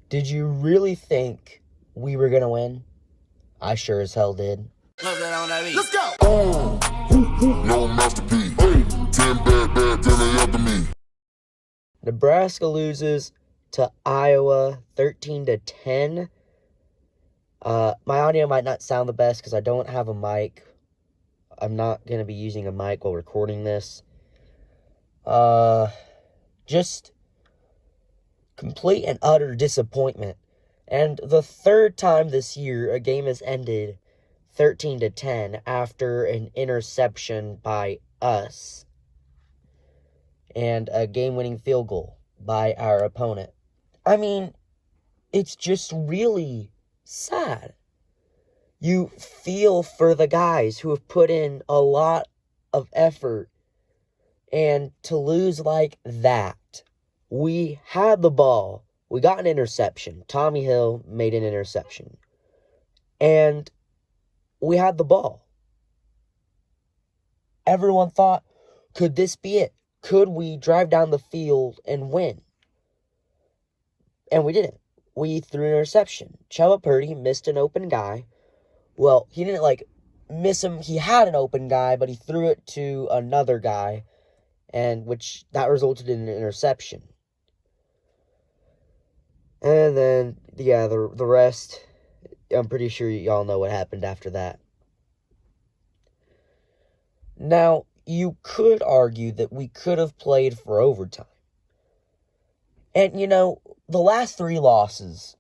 Did you really think we were going to win? I sure as hell did. Let's go! No masterpiece. Hey, 10 bad, 10 after me. Nebraska loses to Iowa 13-10. My audio might not sound the best because I don't have a mic. I'm not going to be using a mic while recording this. Just complete and utter disappointment. And the third time this year a game has ended 13-10 after an interception by us and a game-winning field goal by our opponent. I mean, it's just really sad. You feel for the guys who have put in a lot of effort, and to lose like that. We had the ball. We got an interception. Tommy Hill made an interception. And we had the ball. Everyone thought, could this be it? Could we drive down the field and win? And we didn't. We threw an interception. Chuba Purdy missed an open guy. Well, he didn't, miss him. He had an open guy, but he threw it to another guy, and that resulted in an interception. And then, yeah, the rest, I'm pretty sure y'all know what happened after that. Now, you could argue that we could have played for overtime. And, the last 3 losses,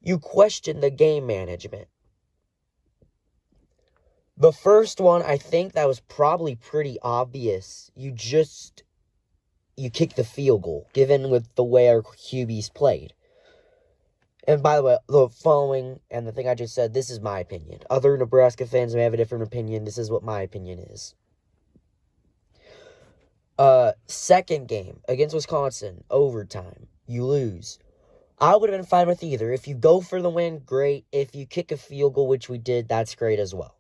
you question the game management. The first one, I think that was probably pretty obvious. You kicked the field goal, given with the way our QBs played. And by the way, the following and the thing I just said, this is my opinion. Other Nebraska fans may have a different opinion. This is what my opinion is. Second game against Wisconsin, overtime. You lose. I would have been fine with either. If you go for the win, great. If you kick a field goal, which we did, that's great as well.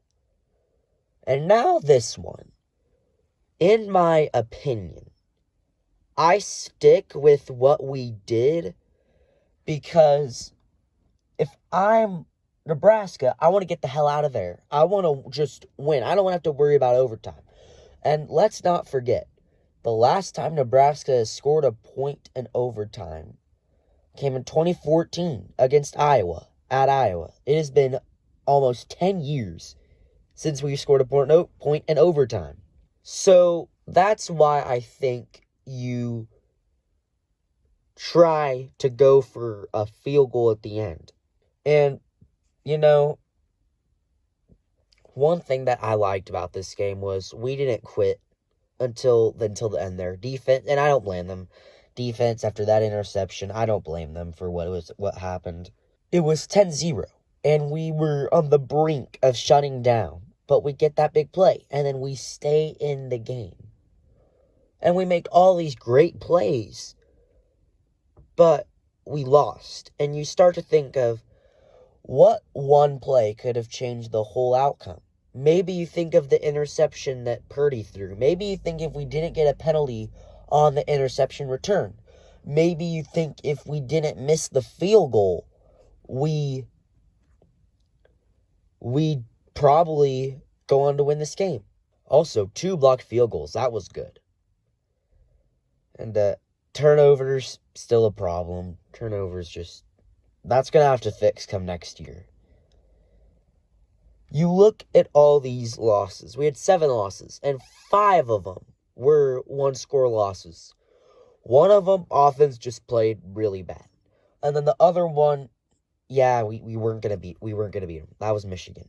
And now this one. In my opinion, I stick with what we did because if I'm Nebraska, I want to get the hell out of there. I want to just win. I don't want to have to worry about overtime. And let's not forget, the last time Nebraska has scored a point in overtime came in 2014 against Iowa, at Iowa. It has been almost 10 years since we scored a point in overtime. So that's why I think you try to go for a field goal at the end. And, one thing that I liked about this game was we didn't quit until the end there. Defense, and I don't blame them. Defense, after that interception, I don't blame them for what happened. It was 10-0, and we were on the brink of shutting down. But we get that big play, and then we stay in the game. And we make all these great plays. But we lost. And you start to think of what one play could have changed the whole outcome. Maybe you think of the interception that Purdy threw. Maybe you think if we didn't get a penalty on the interception return. Maybe you think if we didn't miss the field goal, we probably go on to win this game. Also, 2 blocked field goals. That was good. And turnovers, still a problem. Turnovers that's going to have to fix come next year. You look at all these losses. We had 7 losses, and 5 of them were 1-score losses. One of them, offense just played really bad. And then the other one, yeah, we weren't going to beat them. That was Michigan.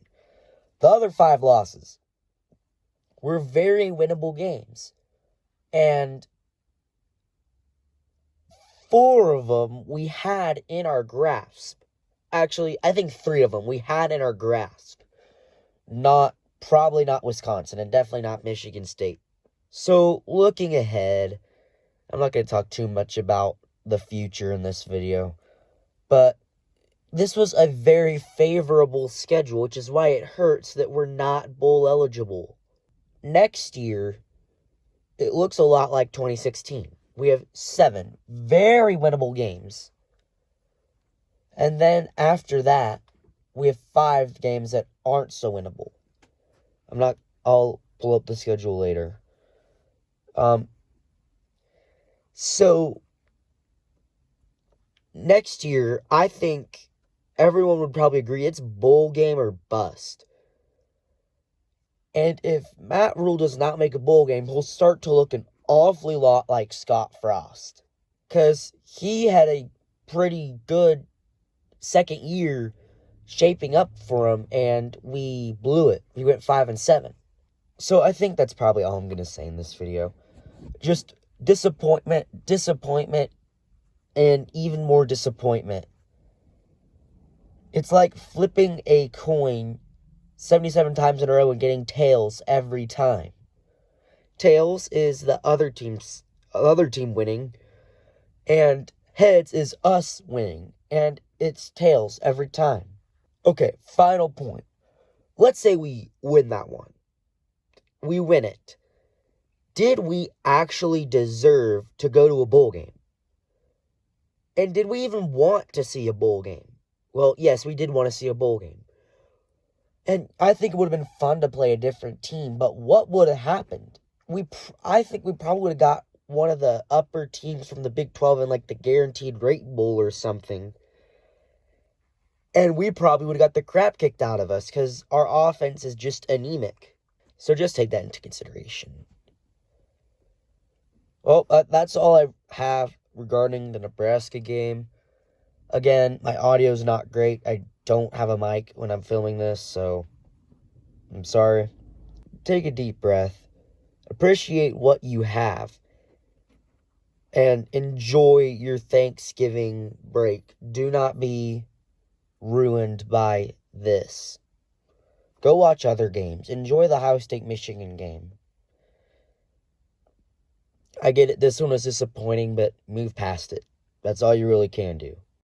The other 5 losses were very winnable games. And 4 of them we had in our grasp. Actually, I think 3 of them we had in our grasp. Probably not Wisconsin, and definitely not Michigan State. So, looking ahead, I'm not going to talk too much about the future in this video, but this was a very favorable schedule, which is why it hurts that we're not bowl eligible. Next year, it looks a lot like 2016. we have 7 very winnable games. And then after that, we have 5 games that aren't so winnable. I'll pull up the schedule later. So next year, I think everyone would probably agree it's bowl game or bust. And if Matt Rule does not make a bowl game, he'll start to look an awfully lot like Scott Frost. Because he had a pretty good second year shaping up for him, and we blew it. We went 5-7. So I think that's probably all I'm going to say in this video. Just disappointment, and even more disappointment. It's like flipping a coin 77 times in a row and getting tails every time. Tails is the other team winning, and heads is us winning, and it's tails every time. Okay, final point. Let's say we win that one. We win it. Did we actually deserve to go to a bowl game? And did we even want to see a bowl game? Well, yes, we did want to see a bowl game. And I think it would have been fun to play a different team, but what would have happened? I think we probably would have got one of the upper teams from the Big 12 in like the Guaranteed Rate Bowl or something. And we probably would have got the crap kicked out of us because our offense is just anemic. So just take that into consideration. Well, that's all I have regarding the Nebraska game. Again, my audio is not great. I don't have a mic when I'm filming this, so I'm sorry. Take a deep breath. Appreciate what you have. And enjoy your Thanksgiving break. Do not be ruined by this. Go watch other games. Enjoy the Ohio State-Michigan game. I get it, this one was disappointing, but move past it. That's all you really can do.